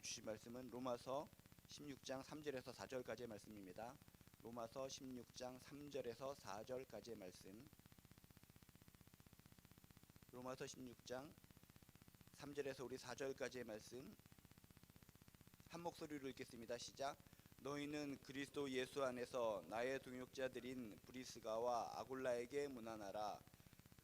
주신 말씀은 로마서 16장 3절에서 4절까지의 말씀입니다. 로마서 16장 3절에서 4절까지의 말씀. 로마서 16장 3절에서 우리 4절까지의 말씀 한 목소리로 읽겠습니다. 시작. 너희는 그리스도 예수 안에서 나의 동역자들인 브리스가와 아굴라에게 문안하라.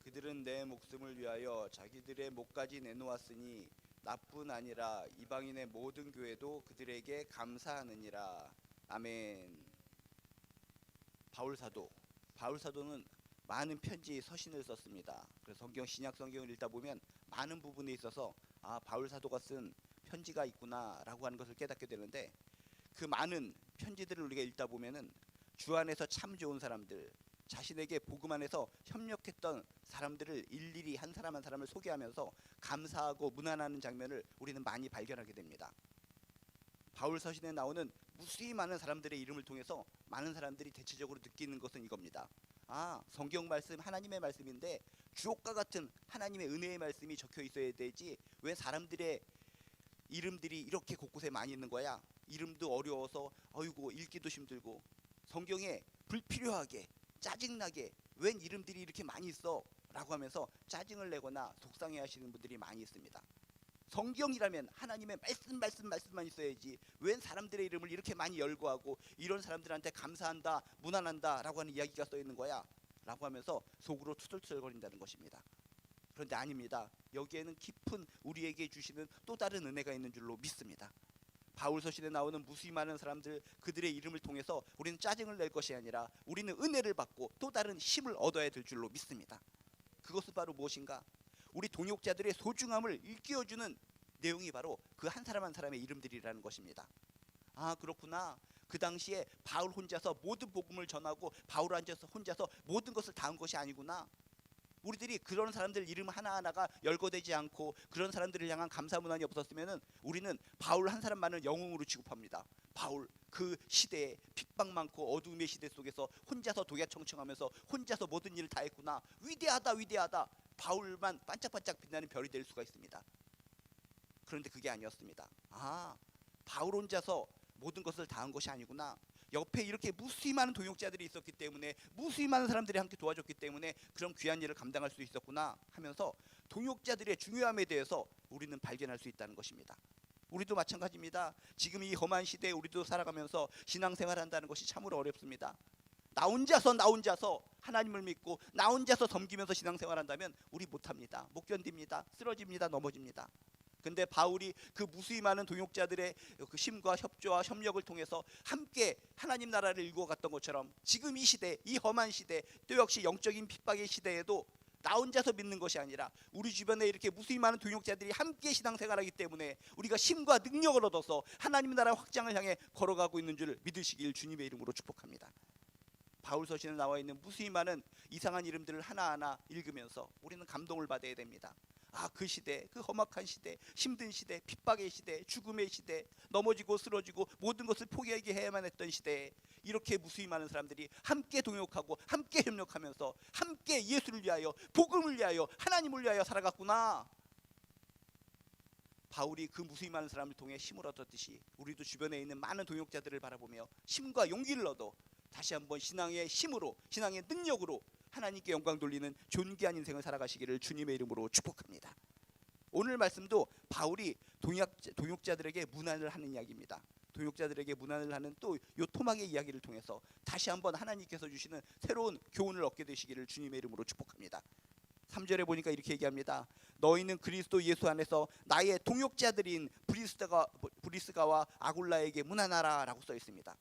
그들은 내 목숨을 위하여 자기들의 목까지 내놓았으니 나뿐 아니라 이방인의 모든 교회도 그들에게 감사하느니라. 아멘. 바울사도는 많은 편지 서신을 썼습니다. 그래서 신약 성경을 읽다 보면 많은 부분에 있어서 바울사도가 쓴 편지가 있구나라고 하는 것을 깨닫게 되는데, 그 많은 편지들을 우리가 읽다 보면은 주 안에서 참 좋은 사람들, 자신에게 복음 안에서 협력했던 사람들을 일일이 한 사람 한 사람을 소개하면서 감사하고 문안하는 장면을 우리는 많이 발견하게 됩니다. 바울 서신에 나오는 무수히 많은 사람들의 이름을 통해서 많은 사람들이 대체적으로 느끼는 것은 이겁니다. 성경 말씀 하나님의 말씀인데 주옥과 같은 하나님의 은혜의 말씀이 적혀 있어야 되지, 왜 사람들의 이름들이 이렇게 곳곳에 많이 있는 거야? 이름도 어려워서 어이구 읽기도 힘들고, 성경에 불필요하게 짜증나게 웬 이름들이 이렇게 많이 있어? 라고 하면서 짜증을 내거나 속상해 하시는 분들이 많이 있습니다. 성경이라면 하나님의 말씀만 있어야지 웬 사람들의 이름을 이렇게 많이 열거하고 이런 사람들한테 감사한다, 문안한다 라고 하는 이야기가 써 있는 거야? 라고 하면서 속으로 투덜투덜거린다는 것입니다. 그런데 아닙니다. 여기에는 깊은 우리에게 주시는 또 다른 은혜가 있는 줄로 믿습니다. 바울 서신에 나오는 무수히 많은 사람들, 그들의 이름을 통해서 우리는 짜증을 낼 것이 아니라 우리는 은혜를 받고 또 다른 힘을 얻어야 될 줄로 믿습니다. 그것은 바로 무엇인가? 우리 동역자들의 소중함을 일깨워주는 내용이 바로 그 한 사람 한 사람의 이름들이라는 것입니다. 그렇구나. 그 당시에 바울 혼자서 모든 복음을 전하고 바울 혼자서 모든 것을 다 한 것이 아니구나. 우리들이 그런 사람들 이름 하나하나가 열거되지 않고 그런 사람들을 향한 감사 문안이 없었으면 우리는 바울 한 사람만은 영웅으로 취급합니다. 바울 그 시대에 핍박 많고 어두움의 시대 속에서 혼자서 독야청청하면서 혼자서 모든 일을 다 했구나. 위대하다. 바울만 반짝반짝 빛나는 별이 될 수가 있습니다. 그런데 그게 아니었습니다. 바울 혼자서 모든 것을 다 한 것이 아니구나. 옆에 이렇게 무수히 많은 동역자들이 있었기 때문에, 무수히 많은 사람들이 함께 도와줬기 때문에 그런 귀한 일을 감당할 수 있었구나 하면서 동역자들의 중요함에 대해서 우리는 발견할 수 있다는 것입니다. 우리도 마찬가지입니다. 지금 이 험한 시대에 우리도 살아가면서 신앙생활한다는 것이 참으로 어렵습니다. 나 혼자서 하나님을 믿고 나 혼자서 섬기면서 신앙생활한다면 우리 못합니다. 못 견딥니다. 쓰러집니다. 넘어집니다. 근데 바울이 그 무수히 많은 동역자들의 그 힘과 협조와 협력을 통해서 함께 하나님 나라를 이루어갔던 것처럼 지금 이 시대, 이 험한 시대, 또 역시 영적인 핍박의 시대에도 나 혼자서 믿는 것이 아니라 우리 주변에 이렇게 무수히 많은 동역자들이 함께 신앙생활하기 때문에 우리가 힘과 능력을 얻어서 하나님 나라 확장을 향해 걸어가고 있는 줄 믿으시길 주님의 이름으로 축복합니다. 바울 서신에 나와 있는 무수히 많은 이상한 이름들을 하나하나 읽으면서 우리는 감동을 받아야 됩니다. 그 시대, 그 험악한 시대, 힘든 시대, 핍박의 시대, 죽음의 시대, 넘어지고 쓰러지고 모든 것을 포기하게 해야만 했던 시대에 이렇게 무수히 많은 사람들이 함께 동역하고 함께 협력하면서 함께 예수를 위하여, 복음을 위하여, 하나님을 위하여 살아갔구나. 바울이 그 무수히 많은 사람을 통해 힘을 얻었듯이 우리도 주변에 있는 많은 동역자들을 바라보며 힘과 용기를 얻어 다시 한번 신앙의 힘으로, 신앙의 능력으로 하나님께 영광 돌리는 존귀한 인생을 살아가시기를 주님의 이름으로 축복합니다. 오늘 말씀도 바울이 동역자들에게 문안을 하는 이야기입니다. 동역자들에게 문안을 하는 또 요 토막의 이야기를 통해서 다시 한번 하나님께서 주시는 새로운 교훈을 얻게 되시기를 주님의 이름으로 축복합니다. 3절에 보니까 이렇게 얘기합니다. 너희는 그리스도 예수 안에서 나의 동역자들인 브리스가와 아굴라에게 문안하라 라고 써 있습니다.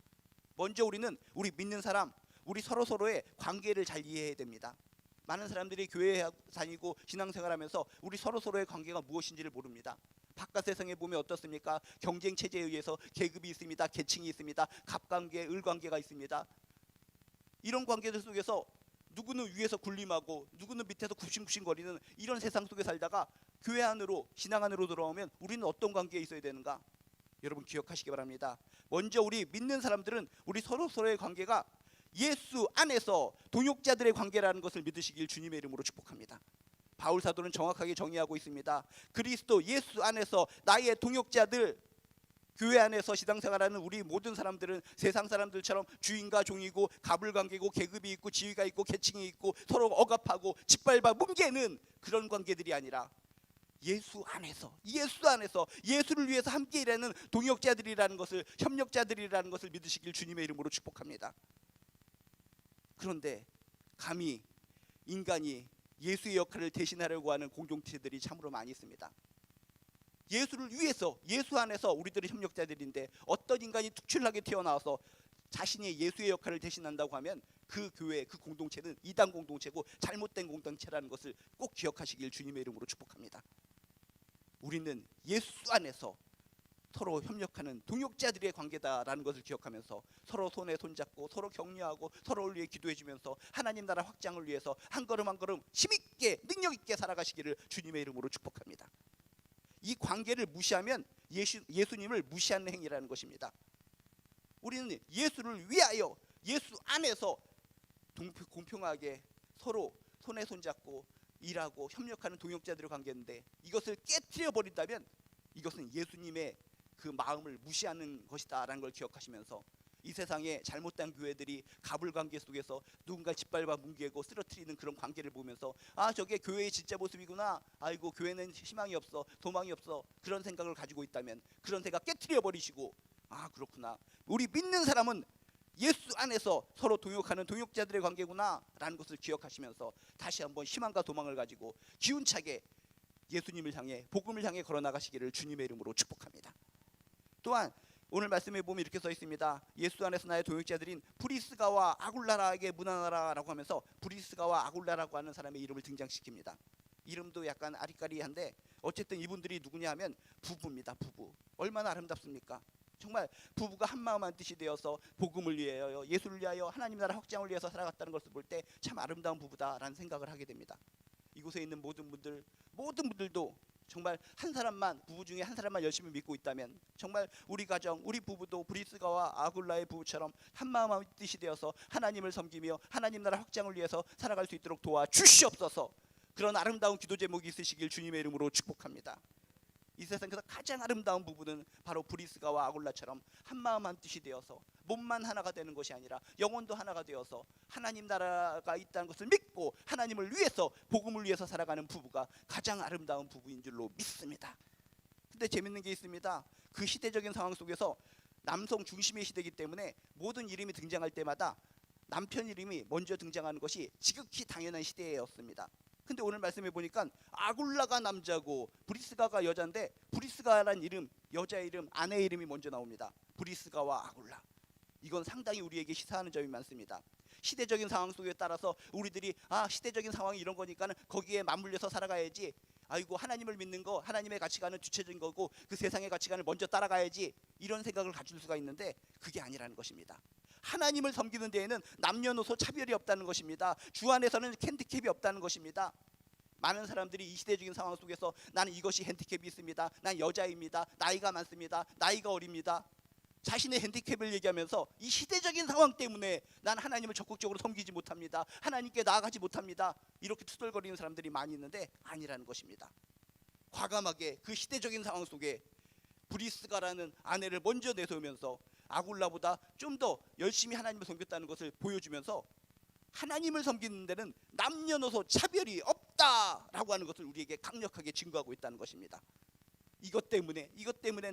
먼저 우리는 우리 믿는 사람, 우리 서로서로의 관계를 잘 이해해야 됩니다. 많은 사람들이 교회에 다니고 신앙생활하면서 우리 서로서로의 관계가 무엇인지를 모릅니다. 바깥 세상에 보면 어떻습니까? 경쟁 체제에 의해서 계급이 있습니다. 계층이 있습니다. 갑관계, 을관계가 있습니다. 이런 관계들 속에서 누구는 위에서 군림하고 누구는 밑에서 굽신굽신거리는 이런 세상 속에 살다가 교회 안으로, 신앙 안으로 들어오면 우리는 어떤 관계에 있어야 되는가? 여러분 기억하시기 바랍니다. 먼저 우리 믿는 사람들은 우리 서로서로의 관계가 예수 안에서 동역자들의 관계라는 것을 믿으시길 주님의 이름으로 축복합니다. 바울 사도는 정확하게 정의하고 있습니다. 그리스도 예수 안에서 나의 동역자들, 교회 안에서 신앙생활하는 우리 모든 사람들은 세상 사람들처럼 주인과 종이고 가불관계고 계급이 있고 지위가 있고 계층이 있고 서로 억압하고 짓밟아 뭉개는 그런 관계들이 아니라 예수 안에서 예수를 위해서 함께 일하는 동역자들이라는 것을, 협력자들이라는 것을 믿으시길 주님의 이름으로 축복합니다. 그런데 감히 인간이 예수의 역할을 대신하려고 하는 공동체들이 참으로 많이 있습니다. 예수를 위해서, 예수 안에서 우리들은 협력자들인데 어떤 인간이 특출나게 튀어나와서 자신이 예수의 역할을 대신한다고 하면 그 교회, 그 공동체는 이단 공동체고 잘못된 공동체라는 것을 꼭 기억하시길 주님의 이름으로 축복합니다. 우리는 예수 안에서 서로 협력하는 동역자들의 관계다라는 것을 기억하면서 서로 손에 손잡고 서로 격려하고 서로를 위해 기도해주면서 하나님 나라 확장을 위해서 한 걸음 한 걸음 힘있게 능력있게 살아가시기를 주님의 이름으로 축복합니다. 이 관계를 무시하면 예수님을 무시하는 행위라는 것입니다. 우리는 예수를 위하여 예수 안에서 공평하게 서로 손에 손잡고 일하고 협력하는 동역자들의 관계인데 이것을 깨트려 버린다면 이것은 예수님의 그 마음을 무시하는 것이다라는 걸 기억하시면서 이 세상에 잘못된 교회들이 가불관계 속에서 누군가 짓밟아 뭉개고 쓰러뜨리는 그런 관계를 보면서 아, 저게 교회의 진짜 모습이구나, 아이고 교회는 희망이 없어, 도망이 없어, 그런 생각을 가지고 있다면 그런 생각 깨트려 버리시고 아, 그렇구나, 우리 믿는 사람은 예수 안에서 서로 동역하는 동역자들의 관계구나 라는 것을 기억하시면서 다시 한번 희망과 도망을 가지고 기운차게 예수님을 향해, 복음을 향해 걸어나가시기를 주님의 이름으로 축복합니다. 또한 오늘 말씀에 보면 이렇게 써 있습니다. 예수 안에서 나의 동역자들인 브리스가와 아굴라에게 문안하라라고 하면서 브리스가와 아굴라라고 하는 사람의 이름을 등장시킵니다. 이름도 약간 아리까리한데 어쨌든 이분들이 누구냐 하면 부부입니다. 부부. 얼마나 아름답습니까? 정말 부부가 한마음 한뜻이 되어서 복음을 위하여, 예수를 위하여, 하나님 나라 확장을 위해서 살아갔다는 것을 볼 때 참 아름다운 부부다라는 생각을 하게 됩니다. 이곳에 있는 모든 분들도 정말 한 사람만, 부부 중에 한 사람만 열심히 믿고 있다면 정말 우리 가정, 우리 부부도 브리스가와 아굴라의 부부처럼 한마음 한뜻이 되어서 하나님을 섬기며 하나님 나라 확장을 위해서 살아갈 수 있도록 도와주시옵소서. 그런 아름다운 기도 제목이 있으시길 주님의 이름으로 축복합니다. 이 세상에서 가장 아름다운 부부는 바로 브리스가와 아굴라처럼 한마음 한뜻이 되어서 몸만 하나가 되는 것이 아니라 영혼도 하나가 되어서 하나님 나라가 있다는 것을 믿고 하나님을 위해서, 복음을 위해서 살아가는 부부가 가장 아름다운 부부인 줄로 믿습니다. 근데 재밌는 게 있습니다. 그 시대적인 상황 속에서 남성 중심의 시대이기 때문에 모든 이름이 등장할 때마다 남편 이름이 먼저 등장하는 것이 지극히 당연한 시대였습니다. 근데 오늘 말씀해 보니까 아굴라가 남자고 브리스가가 여자인데 브리스가라는 이름, 여자의 이름, 아내의 이름이 먼저 나옵니다. 브리스가와 아굴라. 이건 상당히 우리에게 시사하는 점이 많습니다. 시대적인 상황 속에 따라서 우리들이 시대적인 상황이 이런 거니까는 거기에 맞물려서 살아가야지, 아이고 하나님을 믿는 거, 하나님의 가치관은 뒤처진 거고 그 세상의 가치관을 먼저 따라가야지, 이런 생각을 가질 수가 있는데 그게 아니라는 것입니다. 하나님을 섬기는 데에는 남녀노소 차별이 없다는 것입니다. 주 안에서는 핸디캡이 없다는 것입니다. 많은 사람들이 이 시대적인 상황 속에서 나는 이것이 핸디캡이 있습니다, 난 여자입니다, 나이가 많습니다, 나이가 어립니다, 자신의 핸디캡을 얘기하면서 이 시대적인 상황 때문에 난 하나님을 적극적으로 섬기지 못합니다, 하나님께 나아가지 못합니다, 이렇게 투덜거리는 사람들이 많이 있는데 아니라는 것입니다. 과감하게 그 시대적인 상황 속에 브리스가라는 아내를 먼저 내세우면서 아굴라보다 좀 더 열심히 하나님을 섬겼다는 것을 보여주면서 하나님을 섬기는 데는 남녀노소 차별이 없다라고 하는 것을 우리에게 강력하게 증거하고 있다는 것입니다. 이것 때문에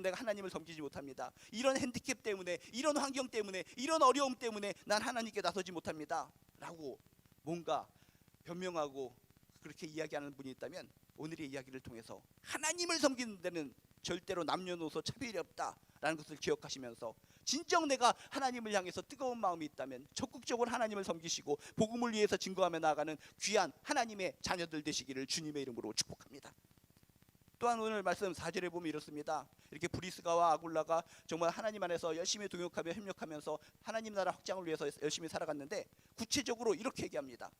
내가 하나님을 섬기지 못합니다, 이런 핸디캡 때문에, 이런 환경 때문에, 이런 어려움 때문에 난 하나님께 나서지 못합니다 라고 뭔가 변명하고 그렇게 이야기하는 분이 있다면 오늘의 이야기를 통해서 하나님을 섬기는 데는 절대로 남녀노소 차별이 없다라는 것을 기억하시면서 진정 내가 하나님을 향해서 뜨거운 마음이 있다면 적극적으로 하나님을 섬기시고 복음을 위해서 증거하며 나아가는 귀한 하나님의 자녀들 되시기를 주님의 이름으로 축복합니다. 또한 오늘 말씀 4절에 보면 이렇습니다. 이렇게 브리스가와 아굴라가 정말 하나님 안에서 열심히 동역하며 협력하면서 하나님 나라 확장을 위해서 열심히 살아갔는데 구체적으로 이렇게 얘기합니다.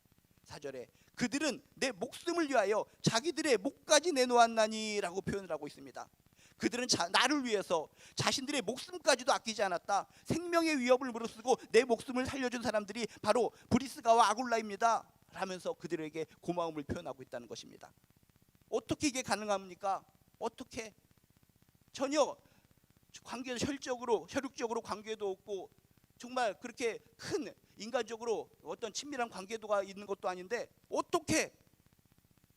4절에 그들은 내 목숨을 위하여 자기들의 목까지 내놓았나니 라고 표현을 하고 있습니다. 그들은 나를 위해서 자신들의 목숨까지도 아끼지 않았다. 생명의 위협을 무릅쓰고 내 목숨을 살려준 사람들이 바로 브리스가와 아굴라입니다 라면서 그들에게 고마움을 표현하고 있다는 것입니다. 어떻게 이게 가능합니까? 어떻게? 전혀 관계도 혈육적으로 관계도 없고 정말 그렇게 큰 인간적으로 어떤 친밀한 관계도가 있는 것도 아닌데 어떻게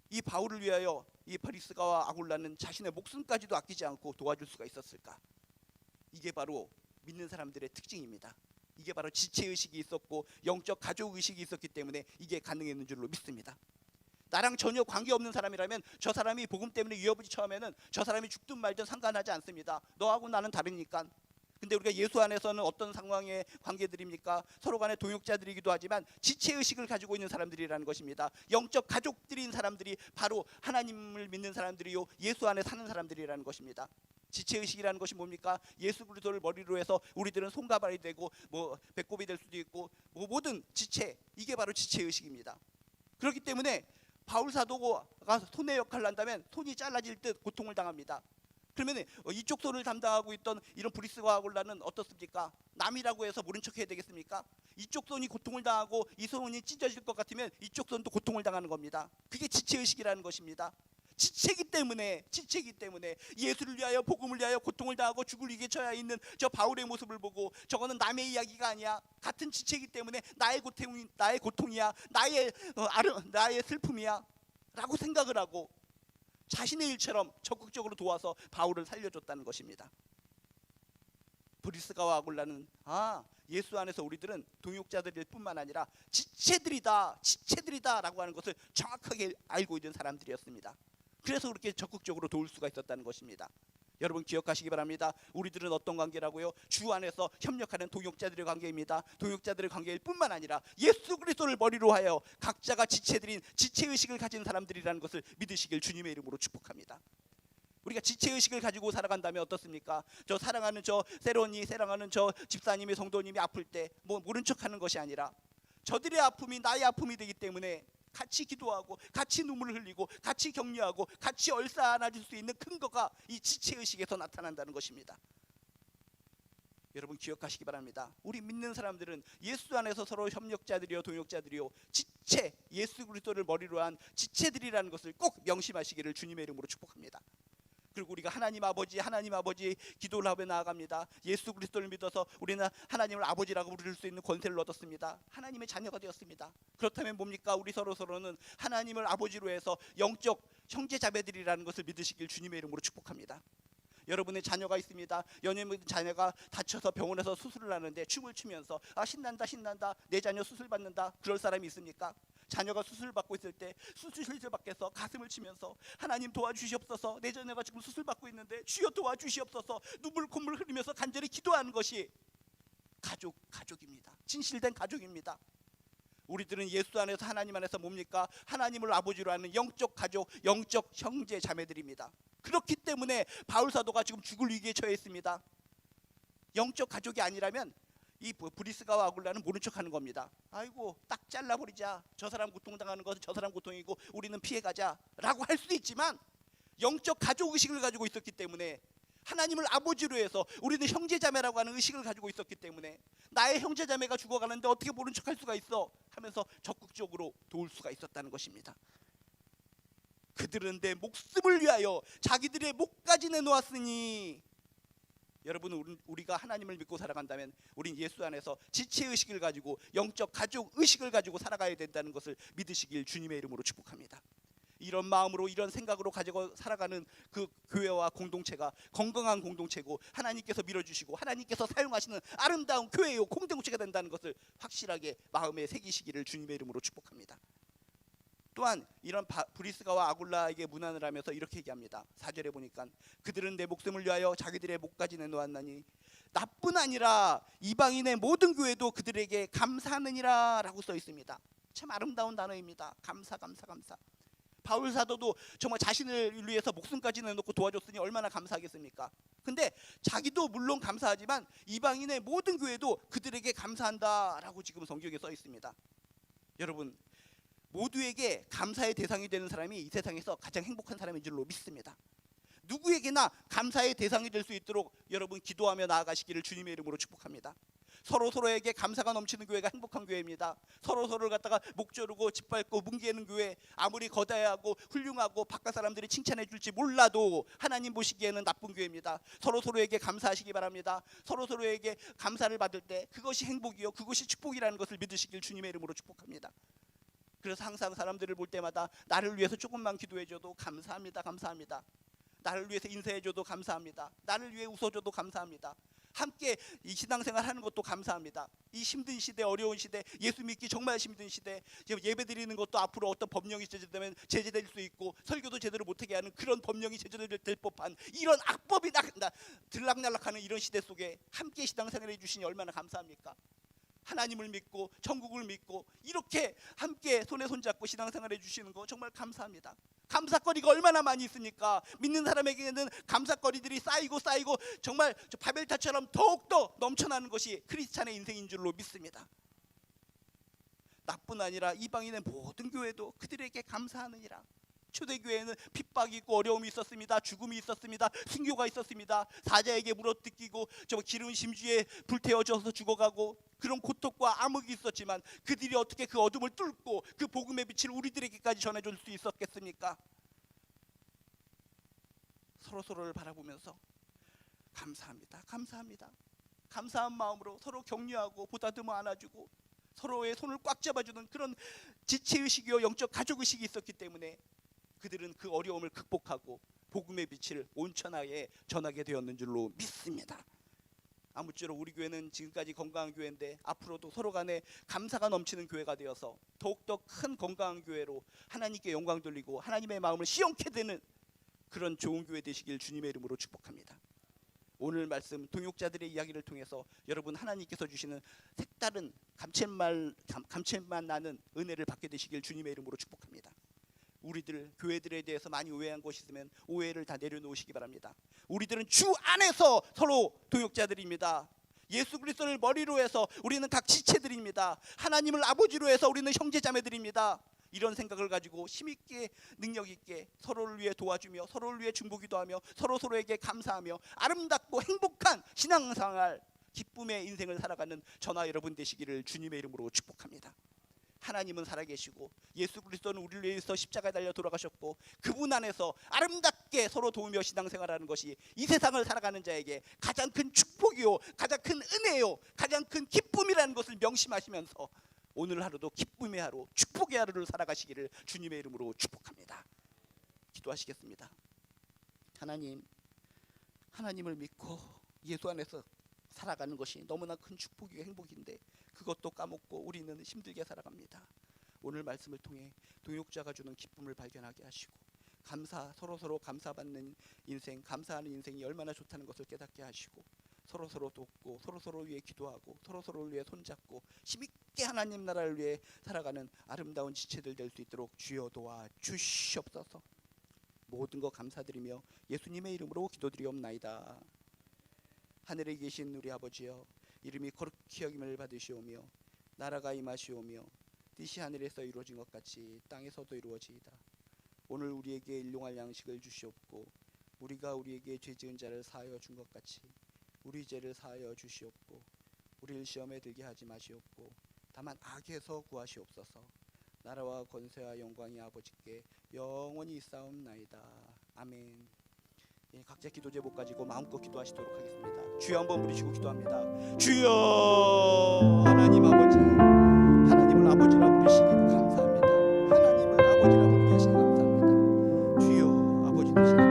이 바울을 위하여 이 브리스가와 아굴라는 자신의 목숨까지도 아끼지 않고 도와줄 수가 있었을까? 이게 바로 믿는 사람들의 특징입니다. 이게 바로 지체의식이 있었고 영적 가족의식이 있었기 때문에 이게 가능했는 줄로 믿습니다. 나랑 전혀 관계없는 사람이라면 저 사람이 복음 때문에 위협을 처하면은 저 사람이 죽든 말든 상관하지 않습니다. 너하고 나는 다르니까. 근데 우리가 예수 안에서는 어떤 상황의 관계들입니까? 서로 간의 동역자들이기도 하지만 지체의식을 가지고 있는 사람들이라는 것입니다. 영적 가족들인 사람들이 바로 하나님을 믿는 사람들이요 예수 안에 사는 사람들이라는 것입니다. 지체의식이라는 것이 뭡니까? 예수 그리스도를 머리로 해서 우리들은 손가발이 되고 배꼽이 될 수도 있고 모든 지체, 이게 바로 지체의식입니다. 그렇기 때문에 바울 사도가 손의 역할을 한다면 손이 잘라질 듯 고통을 당합니다. 그러면 이쪽 손을 담당하고 있던 이런 브리스가와 아굴라는 어떻습니까? 남이라고 해서 모른 척 해야 되겠습니까? 이쪽 손이 고통을 당하고 이 손이 찢어질 것 같으면 이쪽 손도 고통을 당하는 겁니다. 그게 지체의식이라는 것입니다. 지체기 때문에 예수를 위하여 복음을 위하여 고통을 당하고 죽을 위기에 처해 있는 저 바울의 모습을 보고 저거는 남의 이야기가 아니야. 같은 지체기 때문에 나의 고통이야. 나의 슬픔이야. 라고 생각을 하고 자신의 일처럼 적극적으로 도와서 바울을 살려줬다는 것입니다. 브리스가와 아굴라는 예수 안에서 우리들은 동역자들일 뿐만 아니라 지체들이다 라고 하는 것을 정확하게 알고 있는 사람들이었습니다. 그래서 그렇게 적극적으로 도울 수가 있었다는 것입니다. 여러분 기억하시기 바랍니다. 우리들은 어떤 관계라고요? 주 안에서 협력하는 동역자들의 관계입니다. 동역자들의 관계일 뿐만 아니라 예수 그리스도를 머리로 하여 각자가 지체들인 지체의식을 가진 사람들이라는 것을 믿으시길 주님의 이름으로 축복합니다. 우리가 지체의식을 가지고 살아간다면 어떻습니까? 저 사랑하는 저 세론이 사랑하는 저 집사님의 성도님이 아플 때 모른 척하는 것이 아니라 저들의 아픔이 나의 아픔이 되기 때문에 같이 기도하고 같이 눈물을 흘리고 같이 격려하고 같이 얼싸안아줄 수 있는 근거가 이 지체의식에서 나타난다는 것입니다. 여러분 기억하시기 바랍니다. 우리 믿는 사람들은 예수 안에서 서로 협력자들이요 동역자들이요 지체, 예수 그리스도를 머리로 한 지체들이라는 것을 꼭 명심하시기를 주님의 이름으로 축복합니다. 그리고 우리가 하나님 아버지 기도를 하며 나아갑니다. 예수 그리스도를 믿어서 우리는 하나님을 아버지라고 부를 수 있는 권세를 얻었습니다. 하나님의 자녀가 되었습니다. 그렇다면 뭡니까? 우리 서로는 하나님을 아버지로 해서 영적 형제자매들이라는 것을 믿으시길 주님의 이름으로 축복합니다. 여러분의 자녀가 있습니다. 연예인 자녀가 다쳐서 병원에서 수술을 하는데 춤을 추면서 신난다 내 자녀 수술 받는다, 그럴 사람이 있습니까? 자녀가 수술을 받고 있을 때 수술실 밖에서 가슴을 치면서 하나님 도와주시옵소서, 내 자녀가 지금 수술 받고 있는데 주여 도와주시옵소서, 눈물 콧물 흘리면서 간절히 기도하는 것이 가족입니다. 진실된 가족입니다. 우리들은 예수 안에서 하나님 안에서 뭡니까? 하나님을 아버지로 하는 영적 가족, 영적 형제 자매들입니다. 그렇기 때문에 바울 사도가 지금 죽을 위기에 처해 있습니다. 영적 가족이 아니라면 이 브리스가와 아굴라는 모른 척하는 겁니다. 아이고 딱 잘라버리자, 저 사람 고통당하는 것은 저 사람 고통이고 우리는 피해가자 라고 할 수도 있지만 영적 가족 의식을 가지고 있었기 때문에 하나님을 아버지로 해서 우리는 형제자매라고 하는 의식을 가지고 있었기 때문에 나의 형제자매가 죽어가는데 어떻게 모른 척할 수가 있어 하면서 적극적으로 도울 수가 있었다는 것입니다. 그들은 내 목숨을 위하여 자기들의 목까지 내놓았으니, 여러분 우리가 하나님을 믿고 살아간다면 우린 예수 안에서 지체의식을 가지고 영적 가족 의식을 가지고 살아가야 된다는 것을 믿으시길 주님의 이름으로 축복합니다. 이런 마음으로 이런 생각으로 가지고 살아가는 그 교회와 공동체가 건강한 공동체고 하나님께서 밀어주시고 하나님께서 사용하시는 아름다운 교회요 공동체가 된다는 것을 확실하게 마음에 새기시기를 주님의 이름으로 축복합니다. 또한 이런 브리스가와 아굴라에게 문안을 하면서 이렇게 얘기합니다. 4절에 보니까 그들은 내 목숨을 위하여 자기들의 목까지 내놓았나니 나뿐 아니라 이방인의 모든 교회도 그들에게 감사하느니라 라고 써 있습니다. 참 아름다운 단어입니다. 감사. 바울 사도도 정말 자신을 위해서 목숨까지 내놓고 도와줬으니 얼마나 감사하겠습니까? 근데 자기도 물론 감사하지만 이방인의 모든 교회도 그들에게 감사한다라고 지금 성경에 써 있습니다. 여러분 모두에게 감사의 대상이 되는 사람이 이 세상에서 가장 행복한 사람인 줄로 믿습니다. 누구에게나 감사의 대상이 될 수 있도록 여러분 기도하며 나아가시기를 주님의 이름으로 축복합니다. 서로에게 감사가 넘치는 교회가 행복한 교회입니다. 서로를 갖다가 목 조르고 짓밟고 뭉개는 교회, 아무리 거대하고 훌륭하고 바깥 사람들이 칭찬해 줄지 몰라도 하나님 보시기에는 나쁜 교회입니다. 서로에게 감사하시기 바랍니다. 서로에게 감사를 받을 때 그것이 행복이요, 그것이 축복이라는 것을 믿으시길 주님의 이름으로 축복합니다. 그래서 항상 사람들을 볼 때마다 나를 위해서 조금만 기도해줘도 감사합니다, 감사합니다. 나를 위해서 인사해줘도 감사합니다. 나를 위해 웃어줘도 감사합니다. 함께 이 신앙생활 하는 것도 감사합니다. 이 힘든 시대, 어려운 시대, 예수 믿기 정말 힘든 시대, 예배 드리는 것도 앞으로 어떤 법령이 제재되면 제재될 수 있고, 설교도 제대로 못하게 하는 그런 법령이 제재될 법한 이런 악법이 들락날락하는 이런 시대 속에 함께 신앙생활 해주시니 얼마나 감사합니까? 하나님을 믿고 천국을 믿고 이렇게 함께 손에 손잡고 신앙생활 해주시는 거 정말 감사합니다. 감사거리가 얼마나 많이 있으니까 믿는 사람에게는 감사거리들이 쌓이고 정말 바벨탑처럼 더욱더 넘쳐나는 것이 크리스찬의 인생인 줄로 믿습니다. 나뿐 아니라 이방인의 모든 교회도 그들에게 감사하느니라. 초대교회에는 핍박이 있고 어려움이 있었습니다. 죽음이 있었습니다. 순교가 있었습니다. 사자에게 물어뜯기고 기름 심주에 불태워져서 죽어가고 그런 고통과 암흑이 있었지만 그들이 어떻게 그 어둠을 뚫고 그 복음의 빛을 우리들에게까지 전해줄 수 있었겠습니까? 서로를 바라보면서 감사합니다, 감사합니다, 감사한 마음으로 서로 격려하고 보다듬어 안아주고 서로의 손을 꽉 잡아주는 그런 지체의식이요 영적 가족의식이 있었기 때문에 그들은 그 어려움을 극복하고 복음의 빛을 온 천하에 전하게 되었는 줄로 믿습니다. 아무쪼록 우리 교회는 지금까지 건강한 교회인데 앞으로도 서로 간에 감사가 넘치는 교회가 되어서 더욱더 큰 건강한 교회로 하나님께 영광 돌리고 하나님의 마음을 시원케 되는 그런 좋은 교회 되시길 주님의 이름으로 축복합니다. 오늘 말씀 동역자들의 이야기를 통해서 여러분 하나님께서 주시는 색다른 감칠맛 나는 은혜를 받게 되시길 주님의 이름으로 축복합니다. 우리들 교회들에 대해서 많이 오해한 것이 있으면 오해를 다 내려놓으시기 바랍니다. 우리들은 주 안에서 서로 동역자들입니다. 예수 그리스도를 머리로 해서 우리는 각 지체들입니다. 하나님을 아버지로 해서 우리는 형제자매들입니다. 이런 생각을 가지고 힘있게 능력있게 서로를 위해 도와주며 서로를 위해 중보기도 하며 서로에게 감사하며 아름답고 행복한 신앙생활 기쁨의 인생을 살아가는 저나 여러분 되시기를 주님의 이름으로 축복합니다. 하나님은 살아계시고 예수 그리스도는 우리를 위해서 십자가에 달려 돌아가셨고 그분 안에서 아름답게 서로 도우며 신앙생활하는 것이 이 세상을 살아가는 자에게 가장 큰 축복이요 가장 큰 은혜요 가장 큰 기쁨이라는 것을 명심하시면서 오늘 하루도 기쁨의 하루 축복의 하루를 살아가시기를 주님의 이름으로 축복합니다. 기도하시겠습니다. 하나님을 믿고 예수 안에서 살아가는 것이 너무나 큰 축복이고 행복인데 그것도 까먹고 우리는 힘들게 살아갑니다. 오늘 말씀을 통해 동역자가 주는 기쁨을 발견하게 하시고 서로 감사받는 인생, 감사하는 인생이 얼마나 좋다는 것을 깨닫게 하시고 서로 돕고 서로 위해 기도하고 서로를 위해 손잡고 힘있게 하나님 나라를 위해 살아가는 아름다운 지체들 될 수 있도록 주여 도와 주시옵소서. 모든 것 감사드리며 예수님의 이름으로 기도드리옵나이다. 하늘에 계신 우리 아버지여, 이름이 거룩히 여김을 받으시오며 나라가 임하시오며 뜻이 하늘에서 이루어진 것 같이 땅에서도 이루어지이다. 오늘 우리에게 일용할 양식을 주시옵고 우리가 우리에게 죄 지은 자를 사하여 준 것 같이 우리 죄를 사하여 주시옵고 우리를 시험에 들게 하지 마시옵고 다만 악에서 구하시옵소서. 나라와 권세와 영광이 아버지께 영원히 있사옵나이다. 아멘. 각자 기도 제목 가지고 마음껏 기도하시도록 하겠습니다. 주여 한번 부르시고 기도합니다. 주여. 하나님을 아버지라 부르시기 감사합니다. 하나님을 아버지라 부르게 하시니 감사합니다. 주여 아버지 되시니